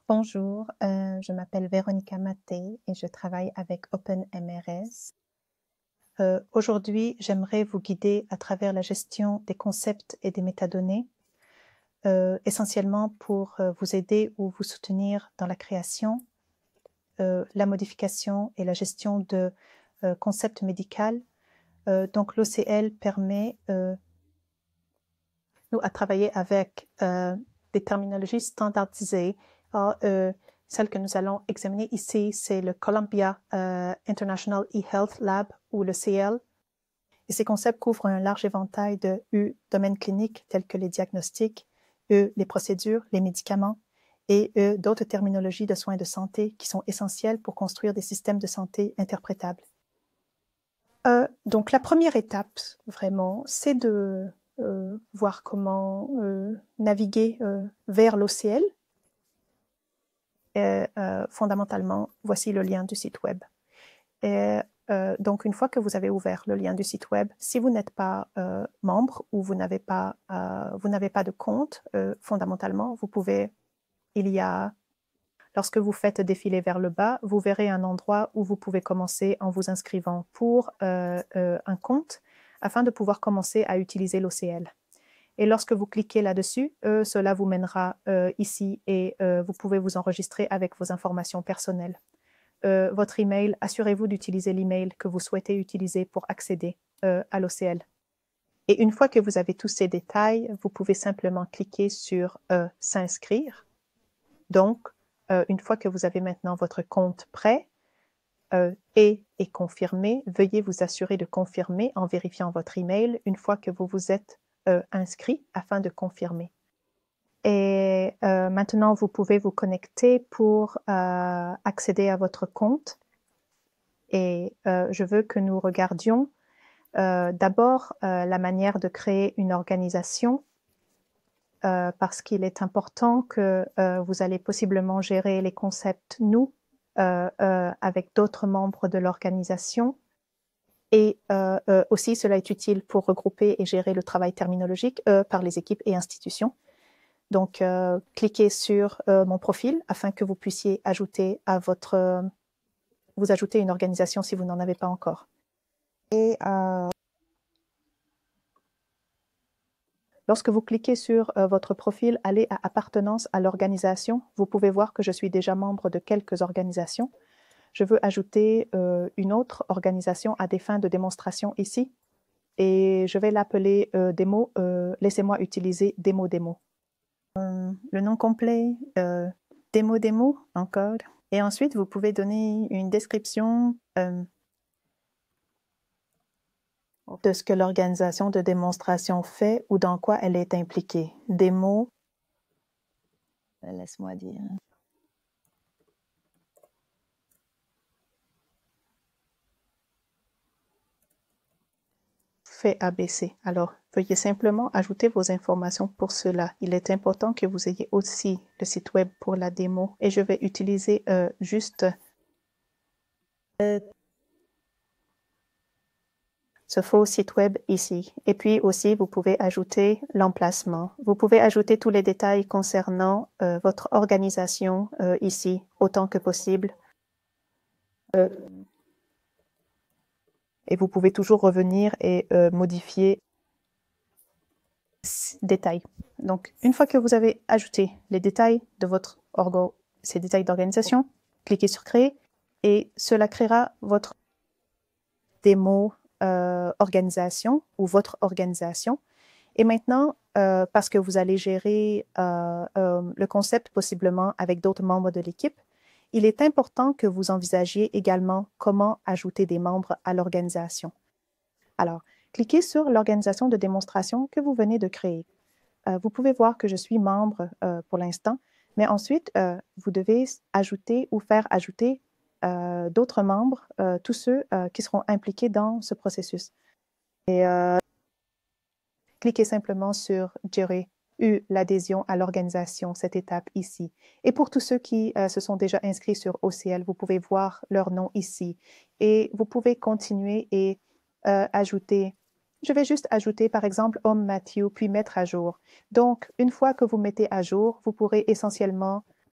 Bonjour, je m'appelle Véronica Maté et je travaille avec OpenMRS. Aujourd'hui, j'aimerais vous guider à travers la gestion des concepts et des métadonnées, essentiellement pour vous aider ou vous soutenir dans la création, la modification et la gestion de concepts médicaux. Donc l'OCL permet nous à travailler avec des terminologies standardisées. Celle que nous allons examiner ici, c'est le Columbia International eHealth Lab ou le CL. Et ces concepts couvrent un large éventail de domaines cliniques tels que les diagnostics, les procédures, les médicaments et d'autres terminologies de soins de santé qui sont essentielles pour construire des systèmes de santé interprétables. Donc la première étape, vraiment, c'est de voir comment naviguer vers l'OCL. Fondamentalement, voici le lien du site web. Donc, une fois que vous avez ouvert le lien du site web, si vous n'êtes pas membre ou vous n'avez pas de compte, fondamentalement, lorsque vous faites défiler vers le bas, vous verrez un endroit où vous pouvez commencer en vous inscrivant pour un compte afin de pouvoir commencer à utiliser l'OCL. Et lorsque vous cliquez là-dessus, cela vous mènera ici et vous pouvez vous enregistrer avec vos informations personnelles. Votre email, assurez-vous d'utiliser l'email que vous souhaitez utiliser pour accéder à l'OCL. Et une fois que vous avez tous ces détails, vous pouvez simplement cliquer sur « S'inscrire ». Donc, une fois que vous avez maintenant votre compte prêt et confirmé, veuillez vous assurer de confirmer en vérifiant votre email une fois que vous vous êtes inscrit afin de confirmer. Et maintenant, vous pouvez vous connecter pour accéder à votre compte. Et je veux que nous regardions d'abord la manière de créer une organisation parce qu'il est important que vous allez possiblement gérer les concepts nous avec d'autres membres de l'organisation. Et aussi, cela est utile pour regrouper et gérer le travail terminologique par les équipes et institutions. Donc, cliquez sur mon profil afin que vous puissiez ajouter vous ajouter une organisation si vous n'en avez pas encore. Et lorsque vous cliquez sur votre profil, allez à appartenance à l'organisation. Vous pouvez voir que je suis déjà membre de quelques organisations. Je veux ajouter une autre organisation à des fins de démonstration ici. Et je vais l'appeler démo. Laissez-moi utiliser démo. Le nom complet, démo encore. Et ensuite, vous pouvez donner une description de ce que l'organisation de démonstration fait ou dans quoi elle est impliquée. Démo, laisse-moi dire. Fait ABC. Alors, veuillez simplement ajouter vos informations pour cela. Il est important que vous ayez aussi le site web pour la démo et je vais utiliser juste ce faux site web ici. Et puis aussi, vous pouvez ajouter l'emplacement. Vous pouvez ajouter tous les détails concernant votre organisation ici, autant que possible. Et vous pouvez toujours revenir et modifier ces détails. Donc, une fois que vous avez ajouté les détails de ces détails d'organisation, cliquez sur Créer et cela créera votre démo organisation ou votre organisation. Et maintenant, parce que vous allez gérer le concept possiblement avec d'autres membres de l'équipe, il est important que vous envisagiez également comment ajouter des membres à l'organisation. Alors, cliquez sur l'organisation de démonstration que vous venez de créer. Vous pouvez voir que je suis membre pour l'instant, mais ensuite, vous devez ajouter ou faire ajouter d'autres membres, tous ceux qui seront impliqués dans ce processus. Et cliquez simplement sur « Gérer l'adhésion à l'organisation », cette étape ici. Et pour tous ceux qui se sont déjà inscrits sur OCL, vous pouvez voir leur nom ici. Et vous pouvez continuer et ajouter. Je vais juste ajouter, par exemple, Homme Matthew, puis mettre à jour. Donc, une fois que vous mettez à jour, vous pourrez essentiellement